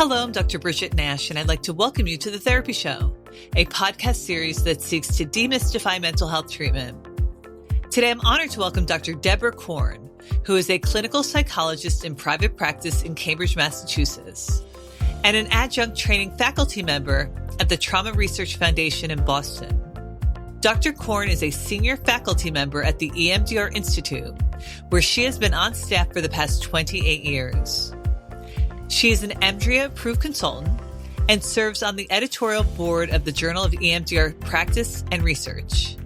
Hello, I'm Dr. Bridget Nash, and I'd like to welcome you to The Therapy Show, a podcast series that seeks to demystify mental health treatment. Today, I'm honored to welcome Dr. Deborah Korn, who is a clinical psychologist in private practice in Cambridge, Massachusetts, and an adjunct training faculty member at the Trauma Research Foundation in Boston. Dr. Korn is a senior faculty member at the EMDR Institute, where she has been on staff for the past 28 years. She is an EMDRIA Approved Consultant and serves on the editorial board of the Journal of EMDR Practice and Research.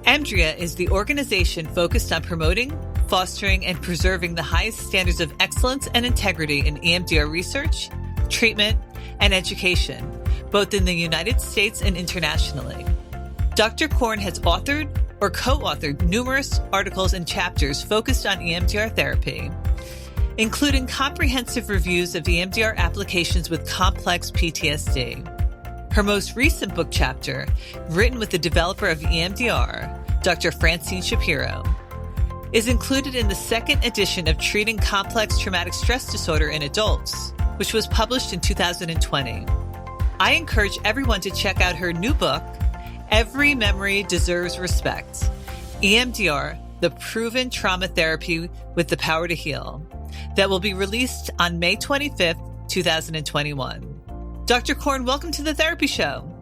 EMDRIA is the organization focused on promoting, fostering, and preserving the highest standards of excellence and integrity in EMDR research, treatment, and education, both in the United States and internationally. Dr. Korn has authored or co-authored numerous articles and chapters focused on EMDR therapy, including comprehensive reviews of EMDR applications with complex PTSD. Her most recent book chapter, written with the developer of EMDR, Dr. Francine Shapiro, is included in the second edition of Treating Complex Traumatic Stress Disorder in Adults, which was published in 2020. I encourage everyone to check out her new book, Every Memory Deserves Respect, EMDR, the Proven Trauma Therapy with the Power to Heal, that will be released on May 25th, 2021. Dr. Korn, welcome to The Therapy Show.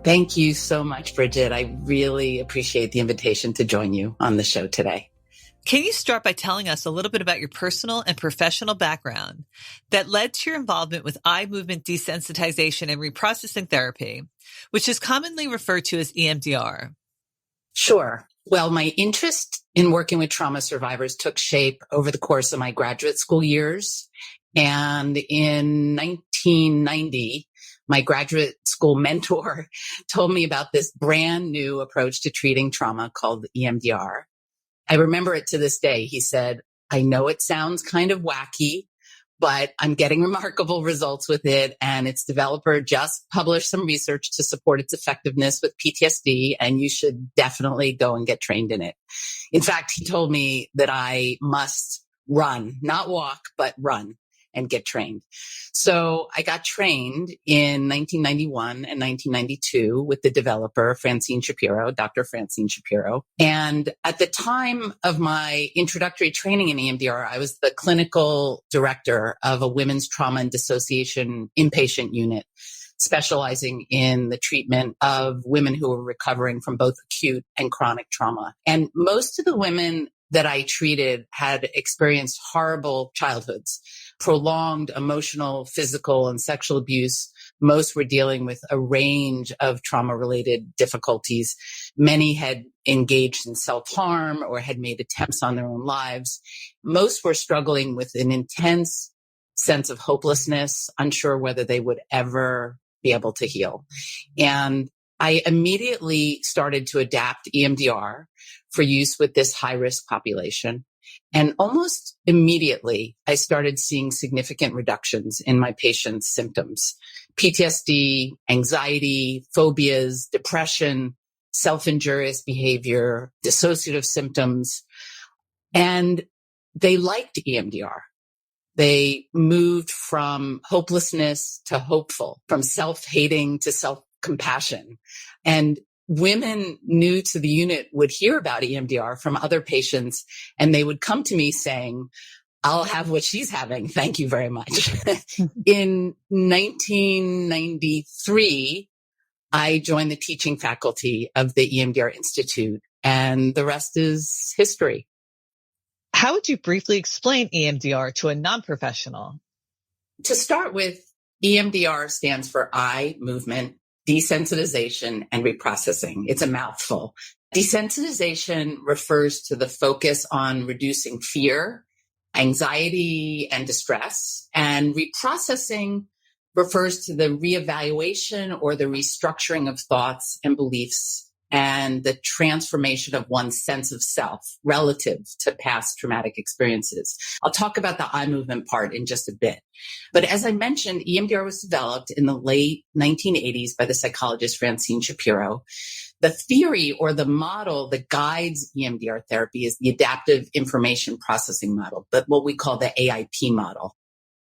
Thank you so much, Bridget. I really appreciate the invitation to join you on the show today. Can you start by telling us a little bit about your personal and professional background that led to your involvement with eye movement desensitization and reprocessing therapy, which is commonly referred to as EMDR? Sure. Well, my interest in working with trauma survivors took shape over the course of my graduate school years. And in 1990, my graduate school mentor told me about this brand new approach to treating trauma called EMDR. I remember it to this day. He said, I know it sounds kind of wacky, but I'm getting remarkable results with it. And its developer just published some research to support its effectiveness with PTSD. And you should definitely go and get trained in it. In fact, he told me that I must run, not walk, but run and get trained. So I got trained in 1991 and 1992 with the developer, Francine Shapiro, Dr. Francine Shapiro. And at the time of my introductory training in EMDR, I was the clinical director of a women's trauma and dissociation inpatient unit, specializing in the treatment of women who were recovering from both acute and chronic trauma. And most of the women that I treated had experienced horrible childhoods, prolonged emotional, physical, and sexual abuse. Most were dealing with a range of trauma-related difficulties. Many had engaged in self-harm or had made attempts on their own lives. Most were struggling with an intense sense of hopelessness, unsure whether they would ever be able to heal. And I immediately started to adapt EMDR for use with this high-risk population. And almost immediately, I started seeing significant reductions in my patients' symptoms: PTSD, anxiety, phobias, depression, self-injurious behavior, dissociative symptoms. And they liked EMDR. They moved from hopelessness to hopeful, from self-hating to self-compassion. And women new to the unit would hear about EMDR from other patients, and they would come to me saying, I'll have what she's having. Thank you very much. In 1993, I joined the teaching faculty of the EMDR Institute, and the rest is history. How would you briefly explain EMDR to a non-professional? To start with, EMDR stands for eye movement desensitization and reprocessing. It's a mouthful. Desensitization refers to the focus on reducing fear, anxiety, and distress. And reprocessing refers to the reevaluation or the restructuring of thoughts and beliefs and the transformation of one's sense of self relative to past traumatic experiences. I'll talk about the eye movement part in just a bit. But as I mentioned, EMDR was developed in the late 1980s by the psychologist Francine Shapiro. The theory or the model that guides EMDR therapy is the adaptive information processing model, but what we call the AIP model.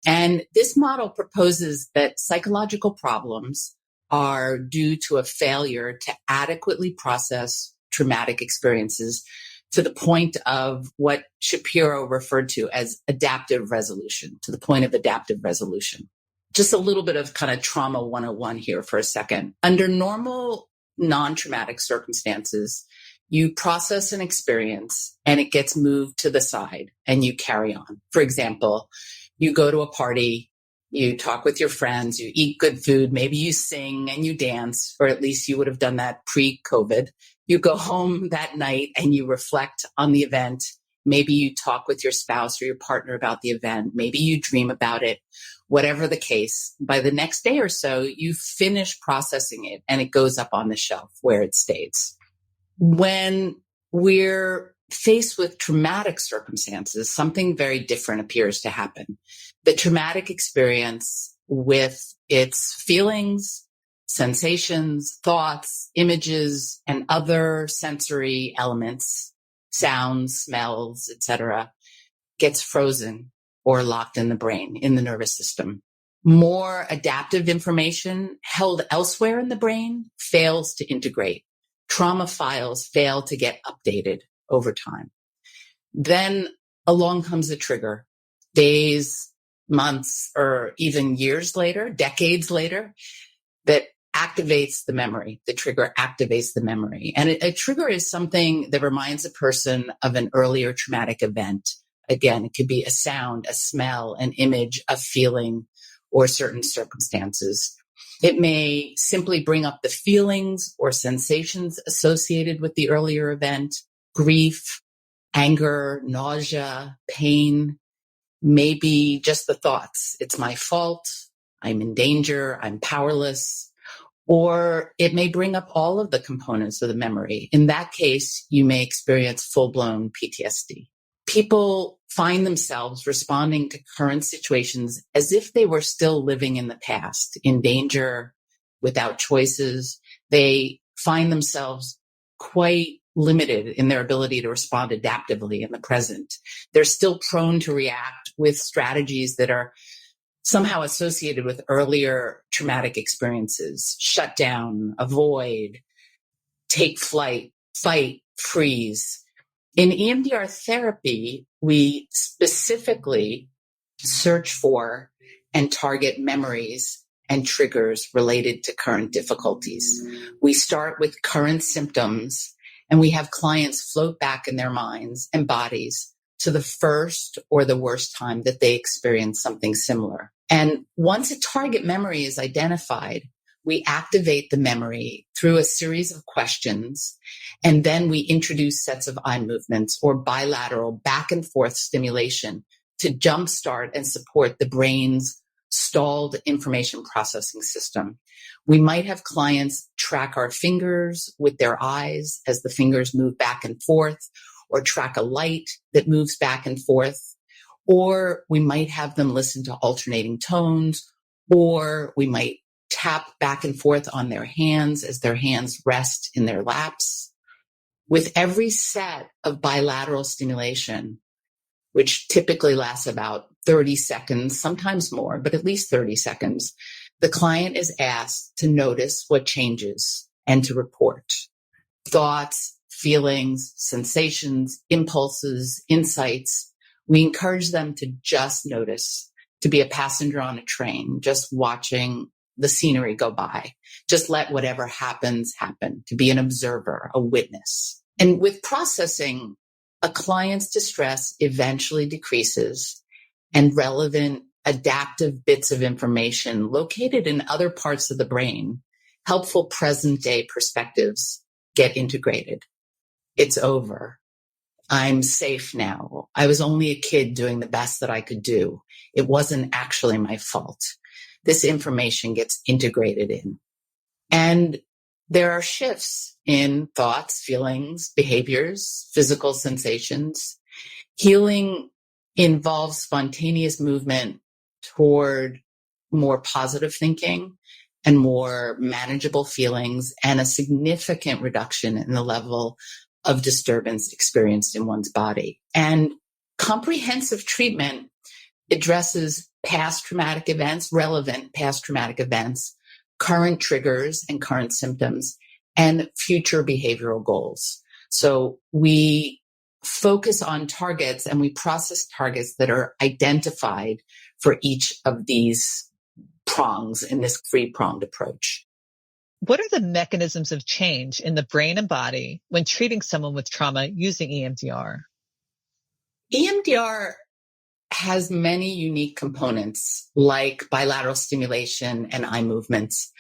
And this model proposes that psychological problems are due to a failure to adequately process traumatic experiences to the point of what Shapiro referred to as adaptive resolution, to the point of adaptive resolution. Just a little bit of kind of trauma 101 here for a second. Under normal non-traumatic circumstances, you process an experience and it gets moved to the side and you carry on. For example, you go to a party, you talk with your friends, you eat good food, maybe you sing and you dance, or at least you would have done that pre-COVID. You go home that night and you reflect on the event. Maybe you talk with your spouse or your partner about the event. Maybe you dream about it. Whatever the case, by the next day or so, you finish processing it and it goes up on the shelf where it stays. When we're faced with traumatic circumstances, something very different appears to happen. The traumatic experience with its feelings, sensations, thoughts, images, and other sensory elements, sounds, smells, etc., gets frozen or locked in the brain, in the nervous system. More adaptive information held elsewhere in the brain fails to integrate. Trauma files fail to get updated over time. Then along comes a trigger. Days, months, or even years later, decades later, that activates the memory. The trigger activates the memory. And a trigger is something that reminds a person of an earlier traumatic event. Again, it could be a sound, a smell, an image, a feeling, or certain circumstances. It may simply bring up the feelings or sensations associated with the earlier event, grief, anger, nausea, pain, maybe just the thoughts. It's my fault. I'm in danger. I'm powerless. Or it may bring up all of the components of the memory. In that case, you may experience full-blown PTSD. People find themselves responding to current situations as if they were still living in the past, in danger, without choices. They find themselves quite limited in their ability to respond adaptively in the present. They're still prone to react with strategies that are somehow associated with earlier traumatic experiences: shut down, avoid, take flight, fight, freeze. In EMDR therapy, we specifically search for and target memories and triggers related to current difficulties. We start with current symptoms, and we have clients float back in their minds and bodies to the first or the worst time that they experienced something similar. And once a target memory is identified, we activate the memory through a series of questions, and then we introduce sets of eye movements or bilateral back and forth stimulation to jumpstart and support the brain's stalled information processing system. We might have clients track our fingers with their eyes as the fingers move back and forth, or track a light that moves back and forth. Or we might have them listen to alternating tones, or we might tap back and forth on their hands as their hands rest in their laps. With every set of bilateral stimulation, which typically lasts about 30 seconds, sometimes more, but at least 30 seconds, the client is asked to notice what changes and to report thoughts, feelings, sensations, impulses, insights. We encourage them to just notice, to be a passenger on a train, just watching the scenery go by. Just let whatever happens happen, to be an observer, a witness. And with processing, a client's distress eventually decreases, and relevant adaptive bits of information located in other parts of the brain, helpful present-day perspectives, get integrated. It's over. I'm safe now. I was only a kid doing the best that I could do. It wasn't actually my fault. This information gets integrated in. And there are shifts in thoughts, feelings, behaviors, physical sensations. Healing involves spontaneous movement toward more positive thinking and more manageable feelings, and a significant reduction in the level of disturbance experienced in one's body. And comprehensive treatment addresses past traumatic events, relevant past traumatic events, current triggers and current symptoms, and future behavioral goals. So we focus on targets and we process targets that are identified for each of these prongs in this three-pronged approach. What are the mechanisms of change in the brain and body when treating someone with trauma using EMDR? EMDR has many unique components like bilateral stimulation and eye movements,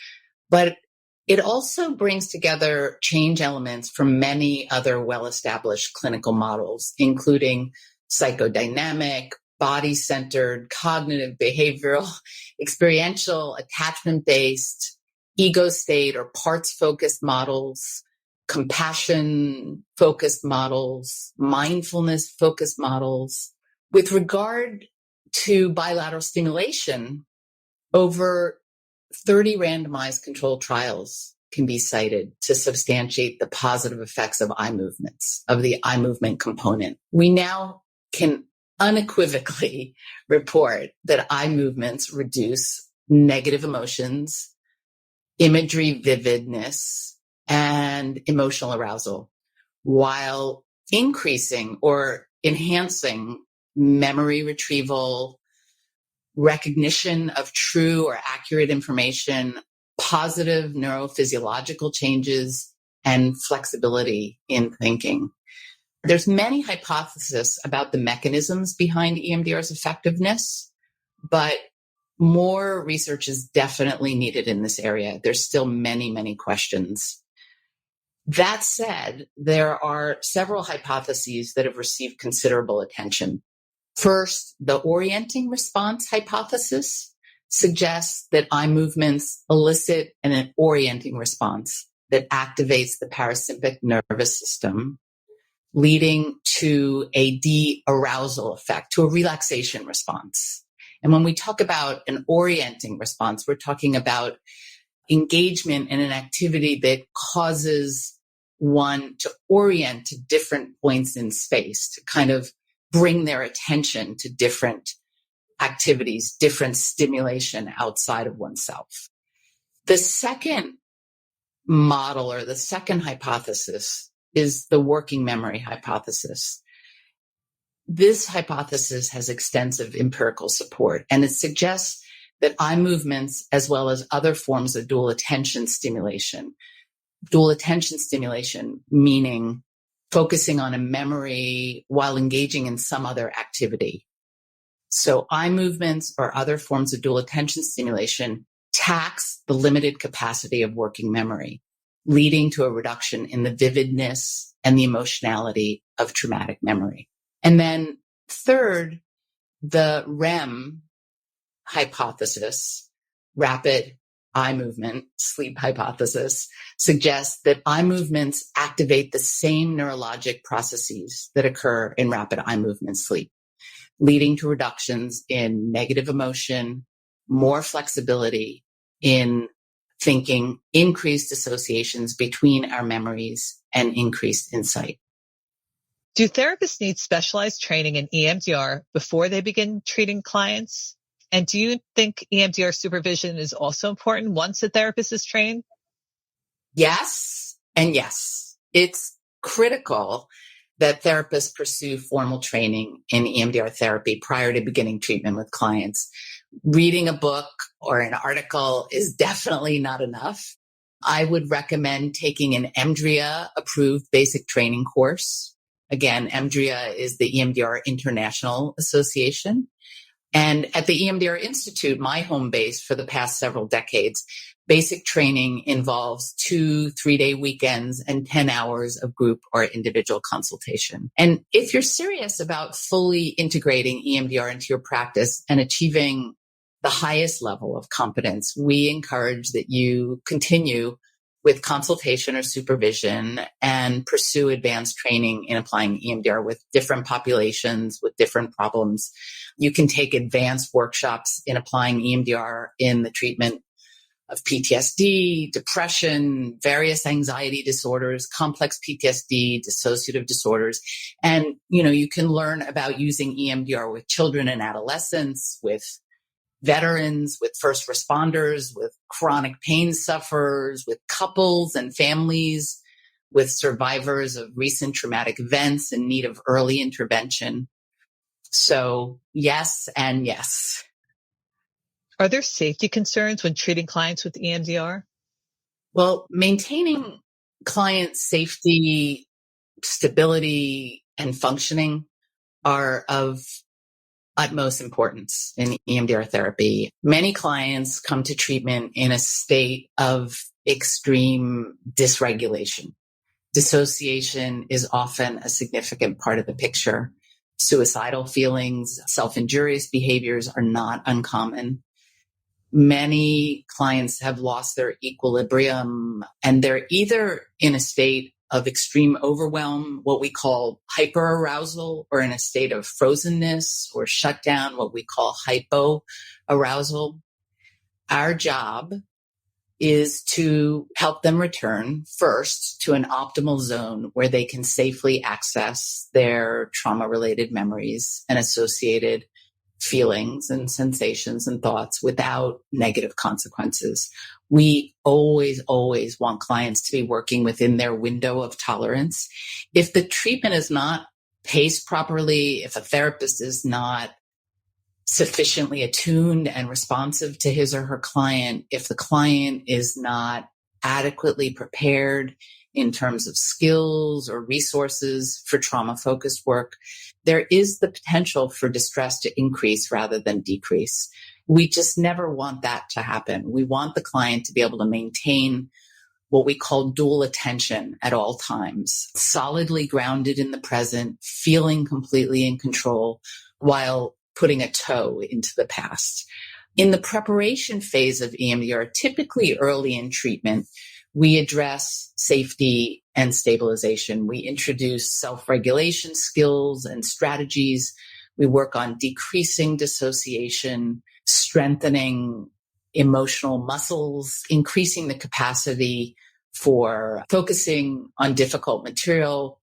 but it also brings together change elements from many other well-established clinical models, including psychodynamic, body-centered, cognitive, behavioral, experiential, attachment-based, ego state or parts-focused models, compassion-focused models, mindfulness-focused models. With regard to bilateral stimulation, over 30 randomized controlled trials can be cited to substantiate the positive effects of eye movements, of the eye movement component. We now can unequivocally report that eye movements reduce negative emotions, imagery vividness, and emotional arousal, while increasing or enhancing memory retrieval, recognition of true or accurate information, positive neurophysiological changes, and flexibility in thinking. There's many hypotheses about the mechanisms behind EMDR's effectiveness, but more research is definitely needed in this area. There's still many, many questions. That said, there are several hypotheses that have received considerable attention. First, the orienting response hypothesis suggests that eye movements elicit an orienting response that activates the parasympathetic nervous system, leading to a de-arousal effect, to a relaxation response. And when we talk about an orienting response, we're talking about engagement in an activity that causes one to orient to different points in space, to kind of bring their attention to different activities, different stimulation outside of oneself. The second model or the second hypothesis is the working memory hypothesis. This hypothesis has extensive empirical support, and it suggests that eye movements, as well as other forms of dual attention stimulation meaning focusing on a memory while engaging in some other activity. So eye movements or other forms of dual attention stimulation tax the limited capacity of working memory, leading to a reduction in the vividness and the emotionality of traumatic memory. And then third, the REM hypothesis, rapid eye movement sleep hypothesis, suggests that eye movements activate the same neurologic processes that occur in rapid eye movement sleep, leading to reductions in negative emotion, more flexibility in thinking, increased associations between our memories, and increased insight. Do therapists need specialized training in EMDR before they begin treating clients? And do you think EMDR supervision is also important once a therapist is trained? Yes, and yes. It's critical that therapists pursue formal training in EMDR therapy prior to beginning treatment with clients. Reading a book or an article is definitely not enough. I would recommend taking an EMDRIA Approved Basic Training course. Again, EMDRIA is the EMDR International Association. And at the EMDR Institute, my home base for the past several decades, basic training involves 2 3-day weekends and 10 hours of group or individual consultation. And if you're serious about fully integrating EMDR into your practice and achieving the highest level of competence, we encourage that you continue with consultation or supervision and pursue advanced training in applying EMDR with different populations, with different problems. You can take advanced workshops in applying EMDR in the treatment of PTSD, depression, various anxiety disorders, complex PTSD, dissociative disorders. And, you can learn about using EMDR with children and adolescents, with veterans, with first responders, with chronic pain sufferers, with couples and families, with survivors of recent traumatic events in need of early intervention. So yes and yes. Are there safety concerns when treating clients with EMDR? Well, maintaining client safety, stability, and functioning are of utmost importance in EMDR therapy. Many clients come to treatment in a state of extreme dysregulation. Dissociation is often a significant part of the picture. Suicidal feelings, self-injurious behaviors are not uncommon. Many clients have lost their equilibrium, and they're either in a state of extreme overwhelm, what we call hyperarousal, or in a state of frozenness or shutdown, what we call hypoarousal. Our job is to help them return first to an optimal zone where they can safely access their trauma-related memories and associated feelings and sensations and thoughts without negative consequences. We always want clients to be working within their window of tolerance. If the treatment is not paced properly, if a therapist is not sufficiently attuned and responsive to his or her client, if the client is not adequately prepared in terms of skills or resources for trauma-focused work, there is the potential for distress to increase rather than decrease. We just never want that to happen. We want the client to be able to maintain what we call dual attention at all times, solidly grounded in the present, feeling completely in control while putting a toe into the past. In the preparation phase of EMDR, typically early in treatment, we address safety and stabilization. We introduce self-regulation skills and strategies. We work on decreasing dissociation, strengthening emotional muscles, increasing the capacity for focusing on difficult material.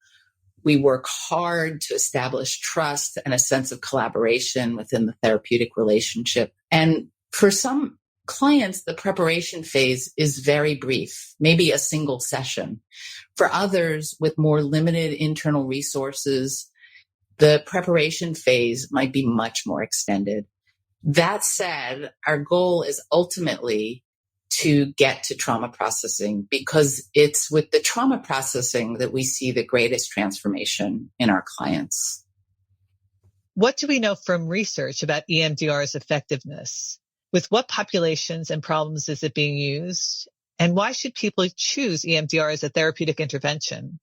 We work hard to establish trust and a sense of collaboration within the therapeutic relationship. And for some clients, the preparation phase is very brief, maybe a single session. For others with more limited internal resources, the preparation phase might be much more extended. That said, our goal is ultimately to get to trauma processing, because it's with the trauma processing that we see the greatest transformation in our clients. What do we know from research about EMDR's effectiveness? With what populations and problems is it being used? And why should people choose EMDR as a therapeutic intervention?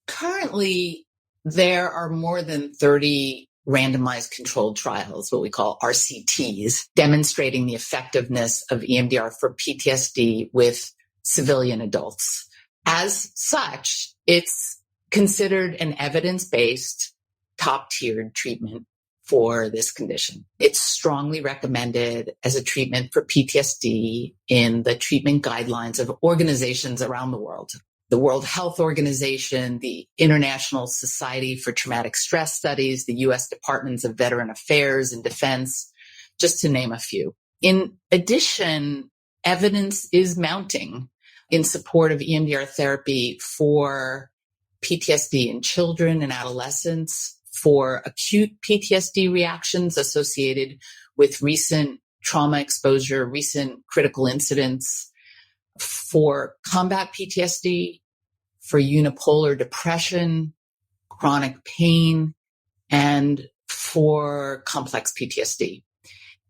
Currently, there are more than 30 randomized controlled trials, what we call RCTs, demonstrating the effectiveness of EMDR for PTSD with civilian adults. As such, it's considered an evidence-based, top-tiered treatment for this condition. It's strongly recommended as a treatment for PTSD in the treatment guidelines of organizations around the world. The World Health Organization, the International Society for Traumatic Stress Studies, the U.S. Departments of Veteran Affairs and Defense, just to name a few. In addition, evidence is mounting in support of EMDR therapy for PTSD in children and adolescents, for acute PTSD reactions associated with recent trauma exposure, recent critical incidents, for combat PTSD, for unipolar depression, chronic pain, and for complex PTSD.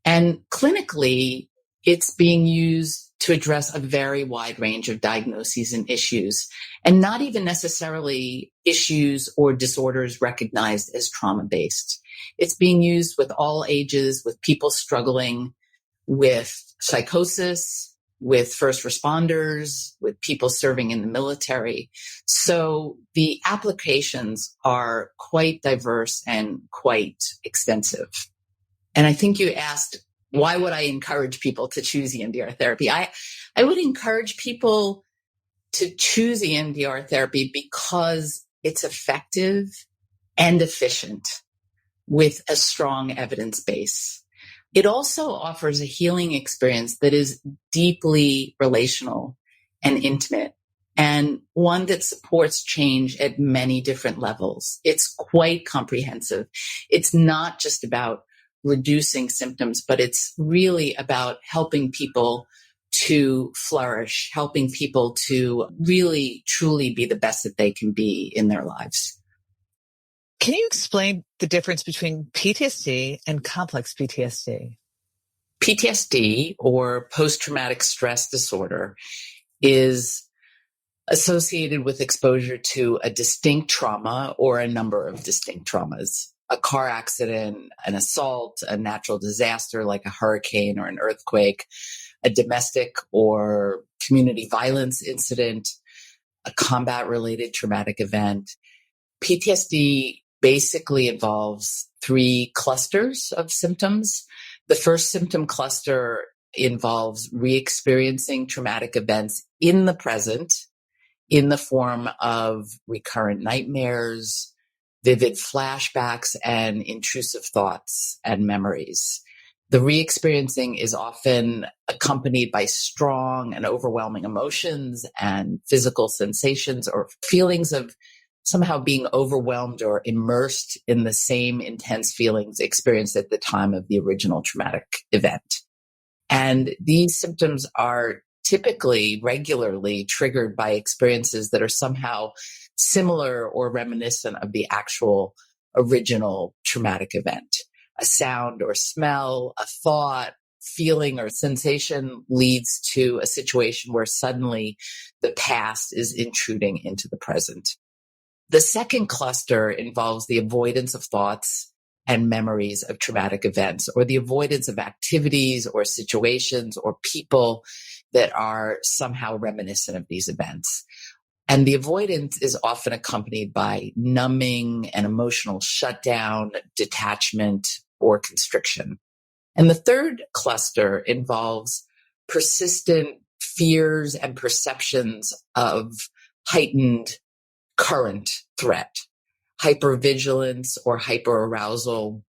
And clinically, it's being used to address a very wide range of diagnoses and issues, and not even necessarily issues or disorders recognized as trauma-based. It's being used with all ages, with people struggling with psychosis, with first responders, with people serving in the military. So the applications are quite diverse and quite extensive. And I think you asked why would I encourage people to choose EMDR therapy? I would encourage people to choose EMDR therapy because it's effective and efficient with a strong evidence base. It also offers a healing experience that is deeply relational and intimate, and one that supports change at many different levels. It's quite comprehensive. It's not just about reducing symptoms, but it's really about helping people to flourish, helping people to really, truly be the best that they can be in their lives. Can you explain the difference between PTSD and complex PTSD? PTSD, or post-traumatic stress disorder, is associated with exposure to a distinct trauma or a number of distinct traumas. A car accident, an assault, a natural disaster like a hurricane or an earthquake, a domestic or community violence incident, a combat-related traumatic event. PTSD basically involves 3 clusters of symptoms. The first symptom cluster involves re-experiencing traumatic events in the present in the form of recurrent nightmares, vivid flashbacks, and intrusive thoughts and memories. The re-experiencing is often accompanied by strong and overwhelming emotions and physical sensations or feelings of somehow being overwhelmed or immersed in the same intense feelings experienced at the time of the original traumatic event. And these symptoms are typically regularly triggered by experiences that are somehow similar or reminiscent of the actual original traumatic event. A sound or smell, a thought, feeling, or sensation leads to a situation where suddenly the past is intruding into the present. The second cluster involves the avoidance of thoughts and memories of traumatic events, or the avoidance of activities or situations or people that are somehow reminiscent of these events. And the avoidance is often accompanied by numbing and emotional shutdown, detachment, or constriction. And the third cluster involves persistent fears and perceptions of heightened current threat, hypervigilance or hyperarousal,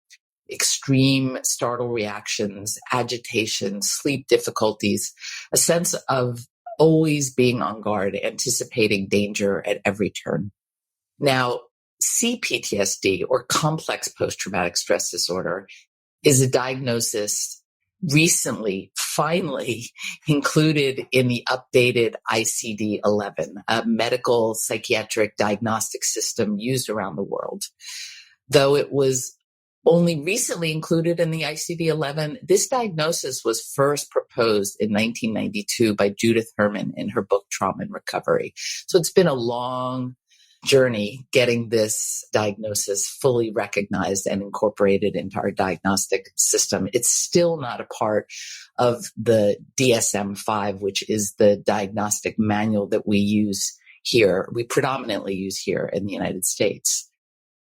extreme startle reactions, agitation, sleep difficulties, a sense of always being on guard, anticipating danger at every turn. Now, CPTSD, or complex post-traumatic stress disorder, is a diagnosis recently, finally included in the updated ICD-11, a medical psychiatric diagnostic system used around the world. Though it was only recently included in the ICD-11, this diagnosis was first proposed in 1992 by Judith Herman in her book, Trauma and Recovery. So it's been a long journey getting this diagnosis fully recognized and incorporated into our diagnostic system. It's still not a part of the DSM-5, which is the diagnostic manual that we use here. We predominantly use here in the United States.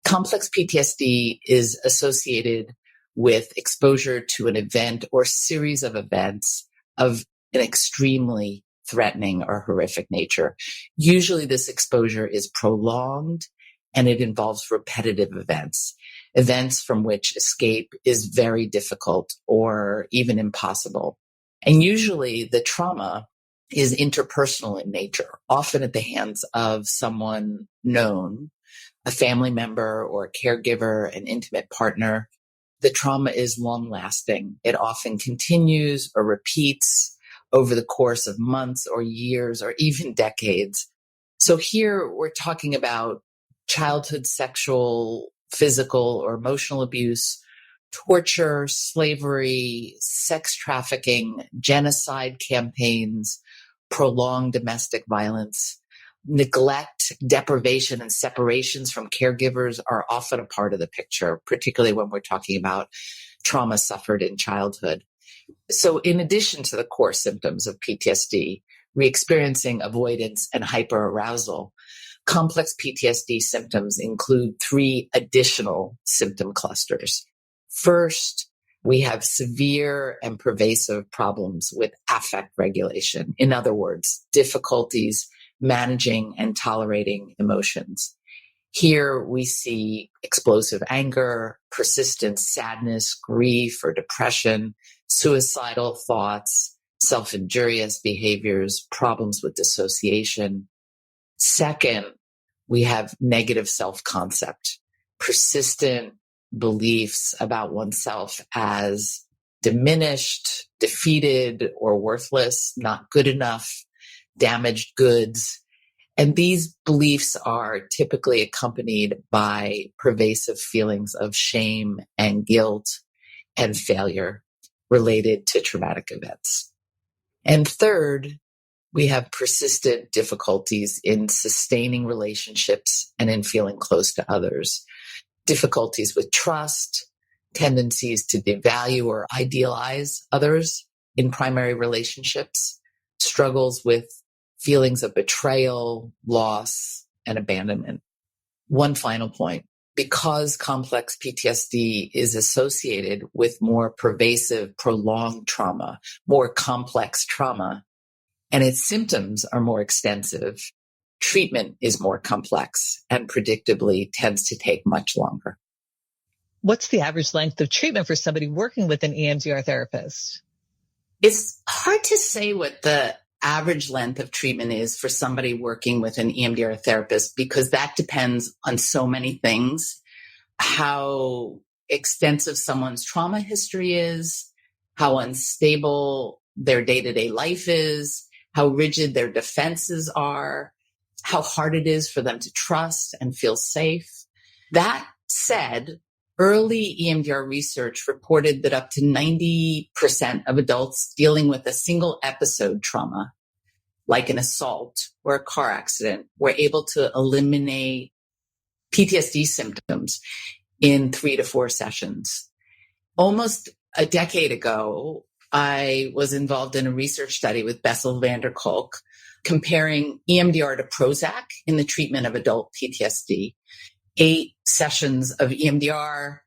Complex PTSD is associated with exposure to an event or series of events of an extremely threatening or horrific nature. Usually this exposure is prolonged and it involves repetitive events from which escape is very difficult or even impossible. And usually the trauma is interpersonal in nature, often at the hands of someone known, a family member or a caregiver, an intimate partner. The trauma is long-lasting. It often continues or repeats over the course of months or years or even decades. So here we're talking about childhood sexual, physical, or emotional abuse, torture, slavery, sex trafficking, genocide campaigns, prolonged domestic violence. Neglect, deprivation, and separations from caregivers are often a part of the picture, particularly when we're talking about trauma suffered in childhood. So in addition to the core symptoms of PTSD, re-experiencing, avoidance, and hyperarousal, complex PTSD symptoms include 3 additional symptom clusters. First, We have severe and pervasive problems with affect regulation. In other words, difficulties managing and tolerating emotions. Here we see explosive anger, persistent sadness, grief or depression, suicidal thoughts, self-injurious behaviors, problems with dissociation. Second, we have negative self-concept, persistent beliefs about oneself as diminished, defeated, or worthless, not good enough, damaged goods. And these beliefs are typically accompanied by pervasive feelings of shame and guilt and failure related to traumatic events. And third, we have persistent difficulties in sustaining relationships and in feeling close to others. Difficulties with trust, tendencies to devalue or idealize others in primary relationships, struggles with feelings of betrayal, loss, and abandonment. One final point. Because complex PTSD is associated with more pervasive, prolonged trauma, more complex trauma, and its symptoms are more extensive, treatment is more complex and predictably tends to take much longer. What's the average length of treatment for somebody working with an EMDR therapist? It's hard to say what the average length of treatment is for somebody working with an EMDR therapist because that depends on so many things. How extensive someone's trauma history is, how unstable their day-to-day life is, how rigid their defenses are, how hard it is for them to trust and feel safe. That said, early EMDR research reported that up to 90% of adults dealing with a single episode trauma, like an assault or a car accident, were able to eliminate PTSD symptoms in 3 to 4 sessions. Almost a decade ago, I was involved in a research study with Bessel van der Kolk comparing EMDR to Prozac in the treatment of adult PTSD. 8 sessions of EMDR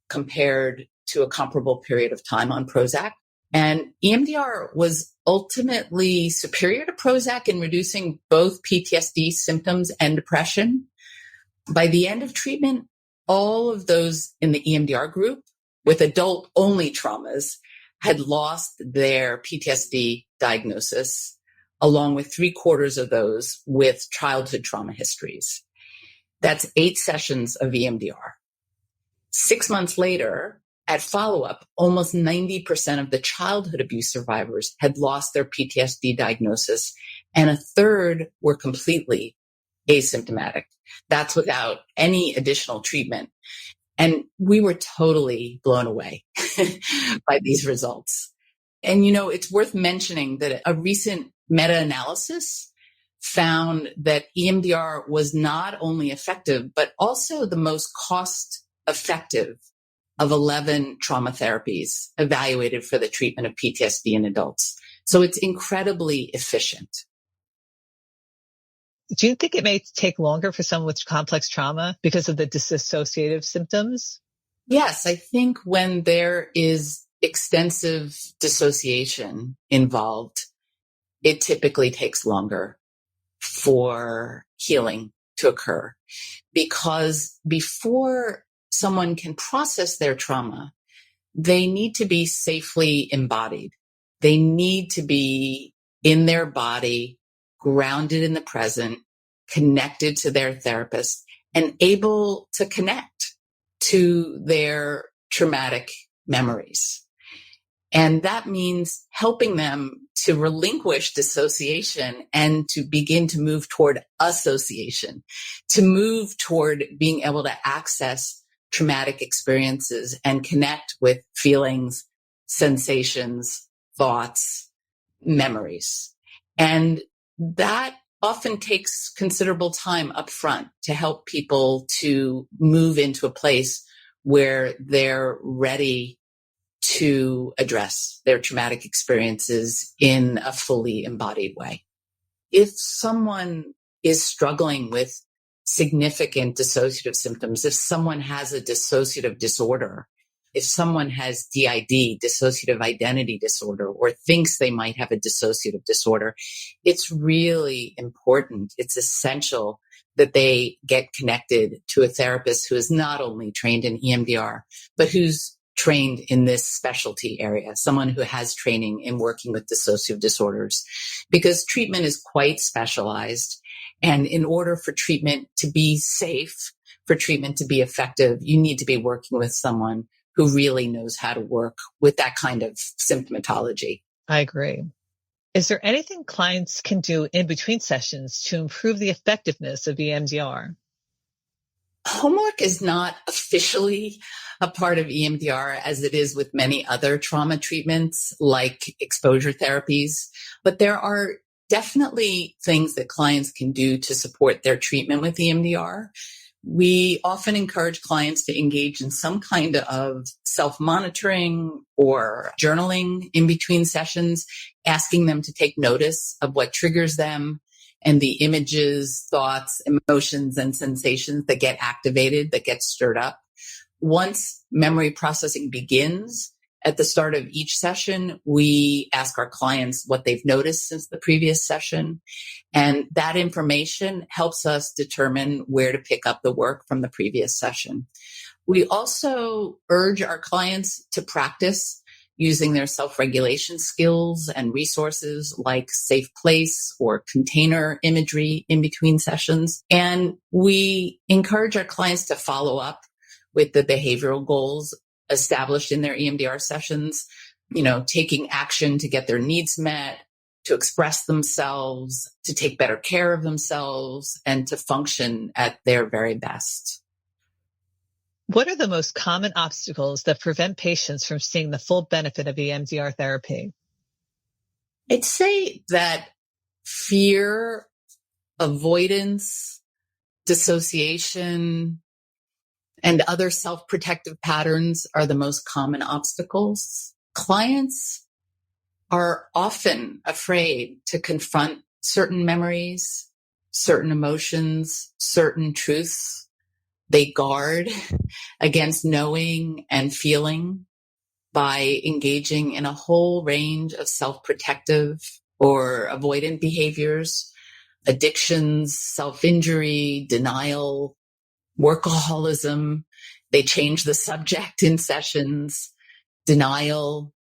compared to a comparable period of time on Prozac. And EMDR was ultimately superior to Prozac in reducing both PTSD symptoms and depression. By the end of treatment, all of those in the EMDR group with adult-only traumas had lost their PTSD diagnosis, along with 3/4 of those with childhood trauma histories. That's 8 sessions of EMDR. 6 months later, at follow-up, almost 90% of the childhood abuse survivors had lost their PTSD diagnosis, and 1/3 were completely asymptomatic. That's without any additional treatment. And we were totally blown away by these results. And, it's worth mentioning that a recent meta-analysis found that EMDR was not only effective, but also the most cost-effective of 11 trauma therapies evaluated for the treatment of PTSD in adults. So it's incredibly efficient. Do you think it may take longer for someone with complex trauma because of the dissociative symptoms? Yes, I think when there is extensive dissociation involved, it typically takes longer for healing to occur. Because before someone can process their trauma, they need to be safely embodied. They need to be in their body, grounded in the present, connected to their therapist, and able to connect to their traumatic memories. And that means helping them to relinquish dissociation and to begin to move toward association, to move toward being able to access traumatic experiences and connect with feelings, sensations, thoughts, memories. And that often takes considerable time up front to help people to move into a place where they're ready to address their traumatic experiences in a fully embodied way. If someone is struggling with significant dissociative symptoms, if someone has a dissociative disorder, if someone has DID, dissociative identity disorder, or thinks they might have a dissociative disorder, it's really important. It's essential that they get connected to a therapist who is not only trained in EMDR, but who's trained in this specialty area, someone who has training in working with dissociative disorders, because treatment is quite specialized. And in order for treatment to be safe, for treatment to be effective, you need to be working with someone who really knows how to work with that kind of symptomatology. I agree. Is there anything clients can do in between sessions to improve the effectiveness of EMDR? Homework is not officially a part of EMDR as it is with many other trauma treatments like exposure therapies, but there are definitely things that clients can do to support their treatment with EMDR. We often encourage clients to engage in some kind of self-monitoring or journaling in between sessions, asking them to take notice of what triggers them and the images, thoughts, emotions, and sensations that get activated, that get stirred up. Once memory processing begins, at the start of each session, we ask our clients what they've noticed since the previous session. And that information helps us determine where to pick up the work from the previous session. We also urge our clients to practice using their self-regulation skills and resources like safe place or container imagery in between sessions. And we encourage our clients to follow up with the behavioral goals established in their EMDR sessions, taking action to get their needs met, to express themselves, to take better care of themselves, and to function at their very best. What are the most common obstacles that prevent patients from seeing the full benefit of EMDR therapy? I'd say that fear, avoidance, dissociation, and other self-protective patterns are the most common obstacles. Clients are often afraid to confront certain memories, certain emotions, certain truths. They guard against knowing and feeling by engaging in a whole range of self-protective or avoidant behaviors, addictions, self-injury, denial, workaholism. They change the subject in sessions, denial,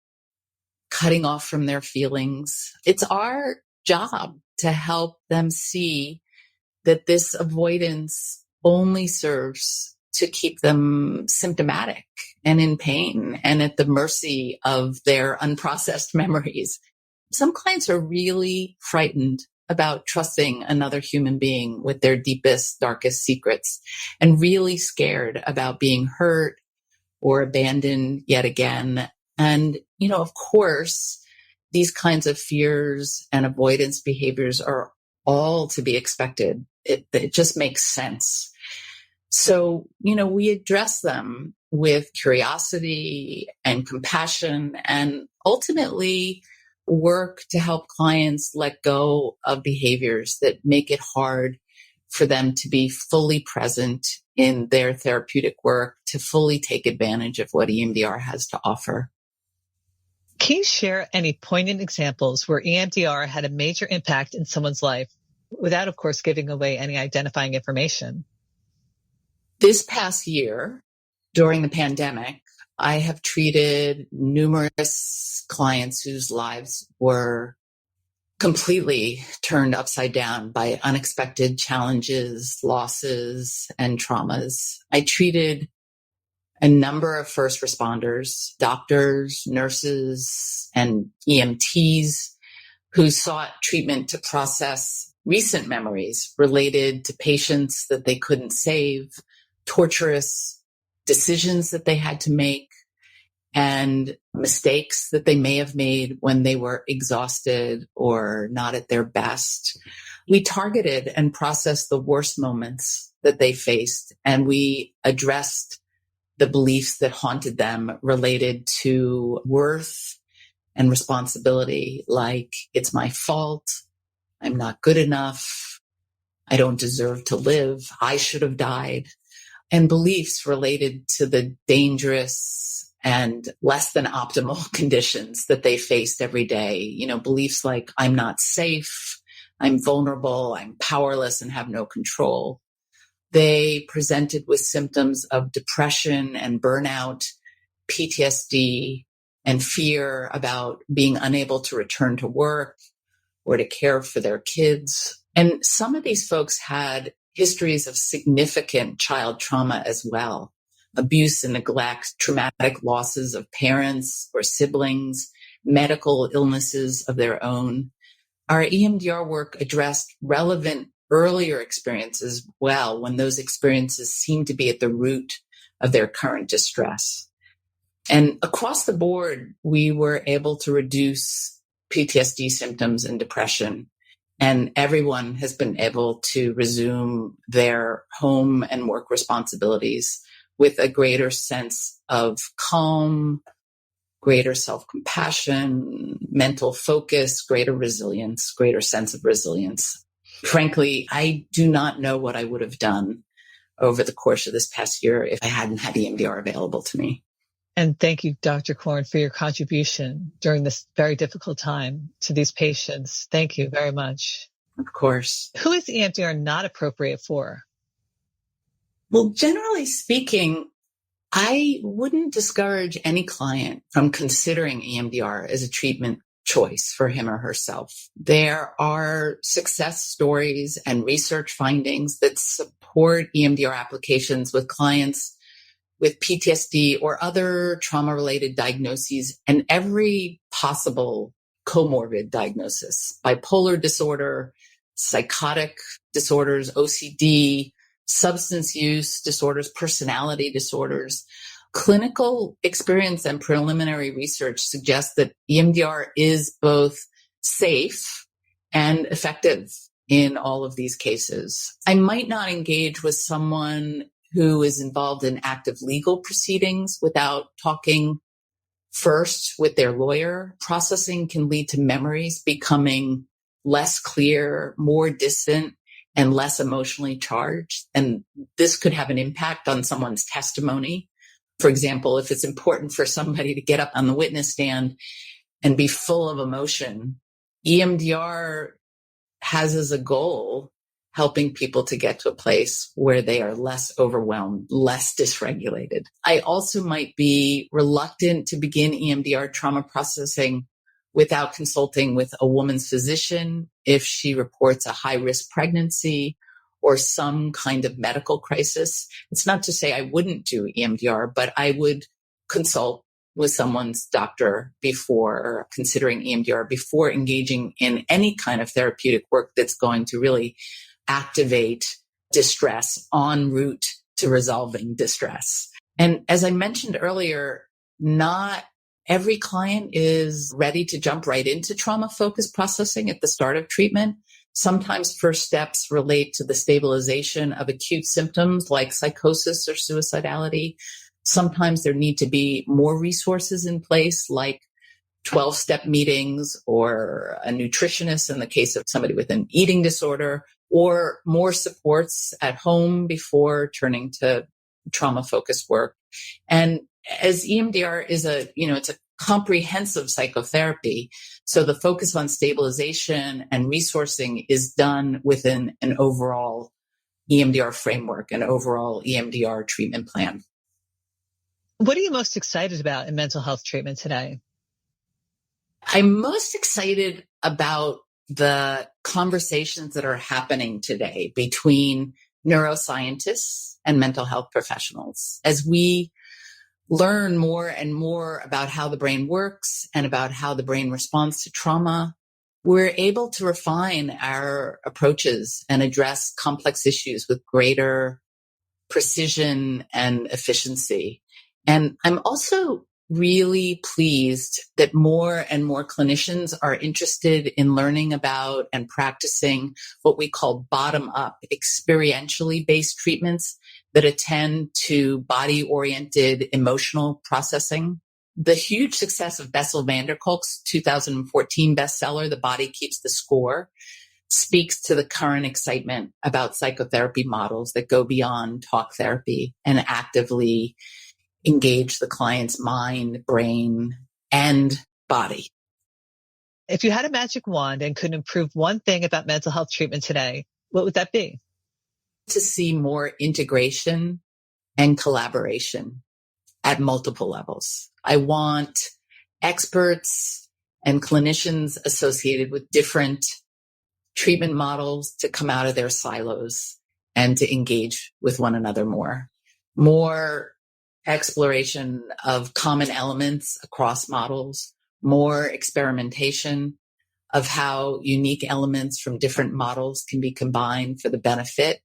cutting off from their feelings. It's our job to help them see that this avoidance only serves to keep them symptomatic and in pain and at the mercy of their unprocessed memories. Some clients are really frightened about trusting another human being with their deepest, darkest secrets, and really scared about being hurt or abandoned yet again. And, of course, these kinds of fears and avoidance behaviors are all to be expected. It just makes sense. So, we address them with curiosity and compassion and ultimately work to help clients let go of behaviors that make it hard for them to be fully present in their therapeutic work, to fully take advantage of what EMDR has to offer. Can you share any poignant examples where EMDR had a major impact in someone's life without, of course, giving away any identifying information? This past year, during the pandemic, I have treated numerous clients whose lives were completely turned upside down by unexpected challenges, losses, and traumas. I treated a number of first responders, doctors, nurses, and EMTs who sought treatment to process recent memories related to patients that they couldn't save, torturous decisions that they had to make, and mistakes that they may have made when they were exhausted or not at their best. We targeted and processed the worst moments that they faced, and we addressed the beliefs that haunted them related to worth and responsibility, like it's my fault, I'm not good enough, I don't deserve to live, I should have died, and beliefs related to the dangerous and less than optimal conditions that they faced every day. You know, beliefs like I'm not safe, I'm vulnerable, I'm powerless and have no control. They presented with symptoms of depression and burnout, PTSD, and fear about being unable to return to work or to care for their kids. And some of these folks had histories of significant child trauma as well. Abuse and neglect, traumatic losses of parents or siblings, medical illnesses of their own. Our EMDR work addressed relevant earlier experiences well when those experiences seem to be at the root of their current distress. And across the board, we were able to reduce PTSD symptoms and depression. And everyone has been able to resume their home and work responsibilities with a greater sense of calm, greater self-compassion, mental focus, greater resilience, greater sense of resilience. Frankly, I do not know what I would have done over the course of this past year if I hadn't had EMDR available to me. And thank you, Dr. Korn, for your contribution during this very difficult time to these patients. Thank you very much. Of course. Who is EMDR not appropriate for? Well, generally speaking, I wouldn't discourage any client from considering EMDR as a treatment choice for him or herself. There are success stories and research findings that support EMDR applications with clients with PTSD or other trauma-related diagnoses and every possible comorbid diagnosis: bipolar disorder, psychotic disorders, OCD, substance use disorders, personality disorders. Clinical experience and preliminary research suggests that EMDR is both safe and effective in all of these cases. I might not engage with someone who is involved in active legal proceedings without talking first with their lawyer. Processing can lead to memories becoming less clear, more distant, and less emotionally charged. And this could have an impact on someone's testimony. For example, if it's important for somebody to get up on the witness stand and be full of emotion, EMDR has as a goal helping people to get to a place where they are less overwhelmed, less dysregulated. I also might be reluctant to begin EMDR trauma processing without consulting with a woman's physician if she reports a high-risk pregnancy or some kind of medical crisis. It's not to say I wouldn't do EMDR, but I would consult with someone's doctor before considering EMDR, before engaging in any kind of therapeutic work that's going to really activate distress en route to resolving distress. And as I mentioned earlier, not every client is ready to jump right into trauma-focused processing at the start of treatment. Sometimes first steps relate to the stabilization of acute symptoms like psychosis or suicidality. Sometimes there need to be more resources in place, like 12-step meetings or a nutritionist in the case of somebody with an eating disorder, or more supports at home before turning to trauma-focused work. And as EMDR is it's a comprehensive psychotherapy, so the focus on stabilization and resourcing is done within an overall EMDR framework, an overall EMDR treatment plan. What are you most excited about in mental health treatment today? I'm most excited about the conversations that are happening today between neuroscientists and mental health professionals. As we learn more and more about how the brain works and about how the brain responds to trauma, we're able to refine our approaches and address complex issues with greater precision and efficiency. And I'm also really pleased that more and more clinicians are interested in learning about and practicing what we call bottom-up, experientially based treatments that attend to body-oriented emotional processing. The huge success of Bessel van der Kolk's 2014 bestseller, The Body Keeps the Score, speaks to the current excitement about psychotherapy models that go beyond talk therapy and actively engage the client's mind, brain, and body. If you had a magic wand and could improve one thing about mental health treatment today, what would that be? To see more integration and collaboration at multiple levels. I want experts and clinicians associated with different treatment models to come out of their silos and to engage with one another more. More exploration of common elements across models, more experimentation of how unique elements from different models can be combined for the benefit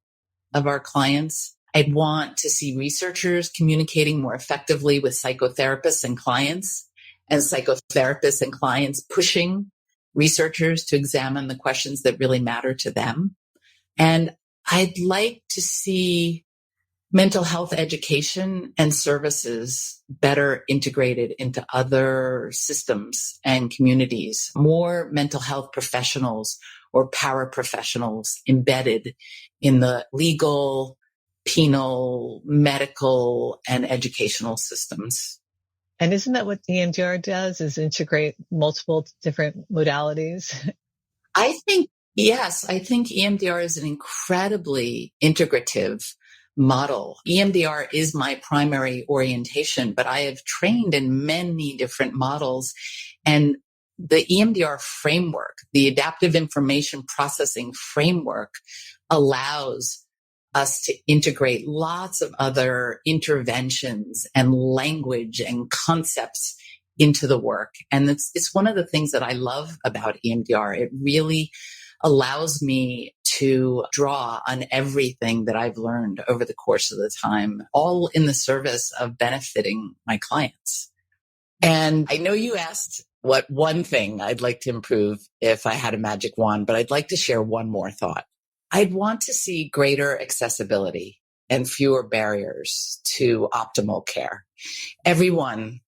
of our clients. I'd want to see researchers communicating more effectively with psychotherapists and clients, and psychotherapists and clients pushing researchers to examine the questions that really matter to them. And I'd like to see mental health education and services better integrated into other systems and communities, more mental health professionals or paraprofessionals embedded in the legal, penal, medical, and educational systems. And isn't that what EMDR does, is integrate multiple different modalities? I think EMDR is an incredibly integrative model. EMDR is my primary orientation, but I have trained in many different models. And the EMDR framework, the adaptive information processing framework, allows us to integrate lots of other interventions and language and concepts into the work. And it's one of the things that I love about EMDR. It really allows me to draw on everything that I've learned over the course of the time, all in the service of benefiting my clients. And I know you asked what one thing I'd like to improve if I had a magic wand, but I'd like to share one more thought. I'd want to see greater accessibility and fewer barriers to optimal care. Everyone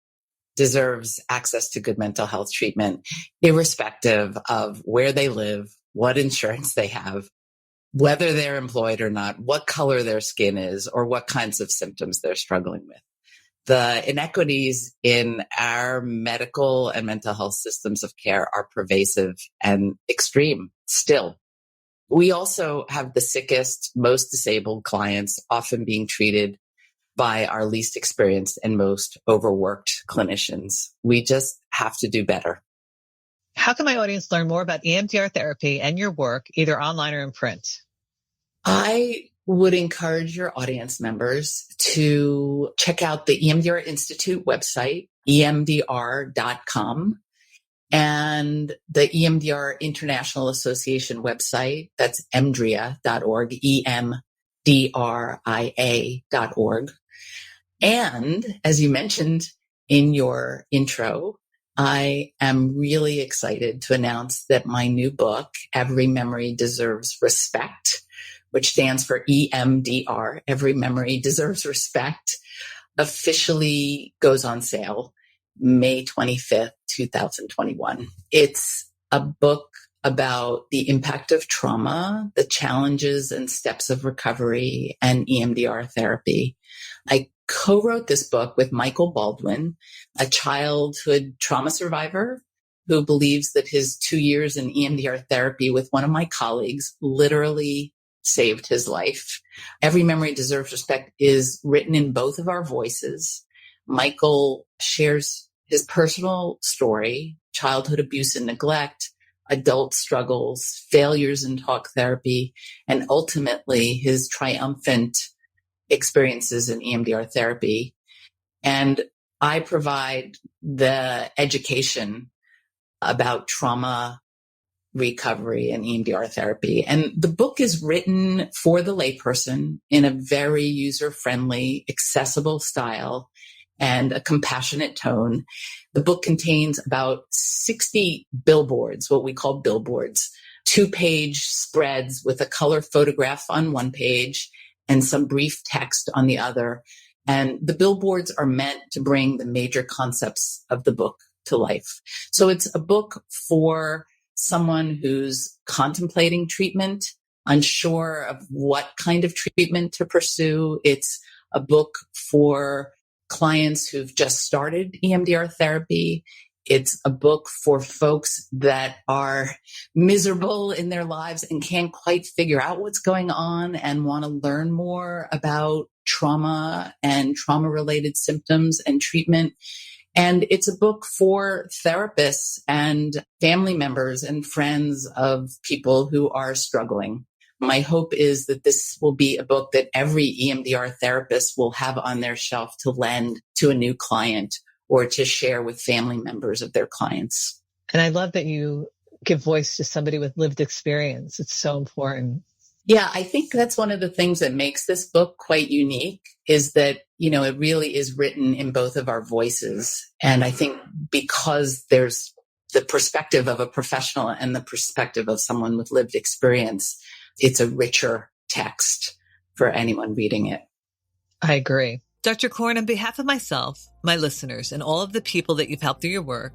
deserves access to good mental health treatment, irrespective of where they live, what insurance they have, whether they're employed or not, what color their skin is, or what kinds of symptoms they're struggling with. The inequities in our medical and mental health systems of care are pervasive and extreme still. We also have the sickest, most disabled clients often being treated by our least experienced and most overworked clinicians. We just have to do better. How can my audience learn more about EMDR therapy and your work, either online or in print? I would encourage your audience members to check out the EMDR Institute website, EMDR.com, and the EMDR International Association website, that's EMDRIA.org, EMDRIA.org. And as you mentioned in your intro, I am really excited to announce that my new book, Every Memory Deserves Respect, which stands for EMDR, Every Memory Deserves Respect, officially goes on sale May 25th, 2021. It's a book about the impact of trauma, the challenges and steps of recovery, and EMDR therapy. I co-wrote this book with Michael Baldwin, a childhood trauma survivor who believes that his 2 years in EMDR therapy with one of my colleagues literally saved his life. Every Memory Deserves Respect is written in both of our voices. Michael shares his personal story, childhood abuse and neglect, adult struggles, failures in talk therapy, and ultimately his triumphant experiences in EMDR therapy. And I provide the education about trauma recovery and EMDR therapy. And the book is written for the layperson in a very user-friendly, accessible style and a compassionate tone. The book contains about 60 billboards, what we call billboards, 2-page spreads with a color photograph on one page and some brief text on the other. And the billboards are meant to bring the major concepts of the book to life. So it's a book for someone who's contemplating treatment, unsure of what kind of treatment to pursue. It's a book for clients who've just started EMDR therapy. It's a book for folks that are miserable in their lives and can't quite figure out what's going on and want to learn more about trauma and trauma-related symptoms and treatment. And it's a book for therapists and family members and friends of people who are struggling. My hope is that this will be a book that every EMDR therapist will have on their shelf to lend to a new client or to share with family members of their clients. And I love that you give voice to somebody with lived experience. It's so important. Yeah, I think that's one of the things that makes this book quite unique is that, it really is written in both of our voices. And I think because there's the perspective of a professional and the perspective of someone with lived experience, it's a richer text for anyone reading it. I agree. Dr. Korn, on behalf of myself, my listeners, and all of the people that you've helped through your work,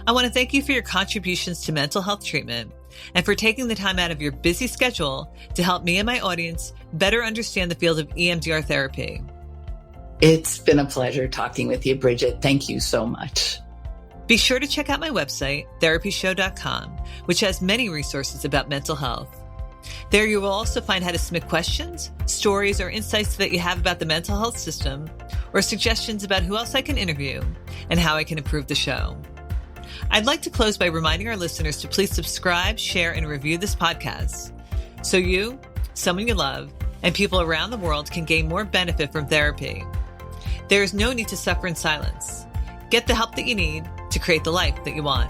I want to thank you for your contributions to mental health treatment and for taking the time out of your busy schedule to help me and my audience better understand the field of EMDR therapy. It's been a pleasure talking with you, Bridget. Thank you so much. Be sure to check out my website, therapyshow.com, which has many resources about mental health. There you will also find how to submit questions, stories, or insights that you have about the mental health system, or suggestions about who else I can interview and how I can improve the show. I'd like to close by reminding our listeners to please subscribe, share, and review this podcast so you, someone you love, and people around the world can gain more benefit from therapy. There is no need to suffer in silence. Get the help that you need to create the life that you want.